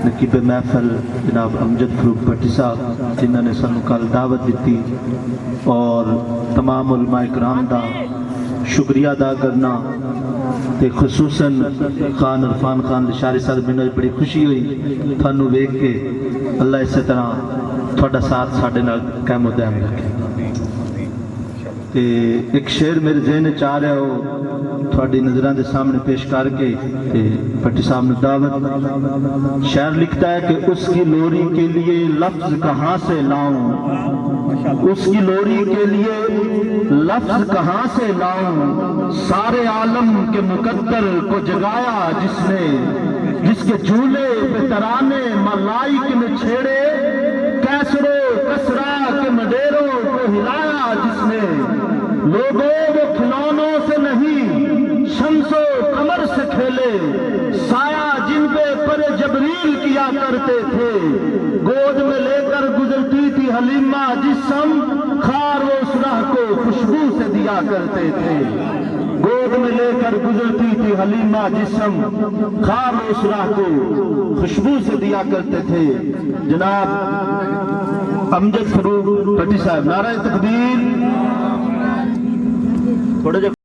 نقیب محفل جناب امجد فروخ بھٹی صاحب جنہوں نے سانو کل دعوت دیتی، اور تمام علماء کرام دا شکریہ ادا کرنا، تے خصوصاً خان عرفان خان لشاری صاحب، میں بڑی خوشی ہوئی تھانو ویکھ کے۔ اللہ اسی طرح تھوڑا ساتھ ساڈے نال قائم و دائم رکھے۔ تے ایک شعر میرے ذہن چاہ رہا ہو تھوڑی نظران دے سامنے پیش کر کے بھٹی صاحب نے دعوت۔ شاعر لکھتا ہے کہ اس کی لوری کے لیے لفظ کہاں سے لاؤں، اس کی لوری کے لیے لفظ کہاں سے لاؤں، سارے عالم کے مقدر کو جگایا جس نے، جس کے جھولے پہ ترانے ملائک نے چھیڑے، کیسر و کسرا کے مڈیروں کو ہلایا جس نے، لوگوں وہ کھلونوں سے نہیں شمس و قمر سے کھیلے، سایہ جن پہ پر جبریل کیا کرتے تھے، گود میں لے کر گزرتی تھی حلیمہ جسم، خار وہ اس راہ کو خوشبو سے دیا کرتے تھے، گود میں لے کر گزرتی تھی حلیمہ جسم، خار وہ اس راہ کو خوشبو سے دیا کرتے تھے۔ جناب امجد فروخ بھٹی صاحب، نعرہ تکبیر۔ تھوڑے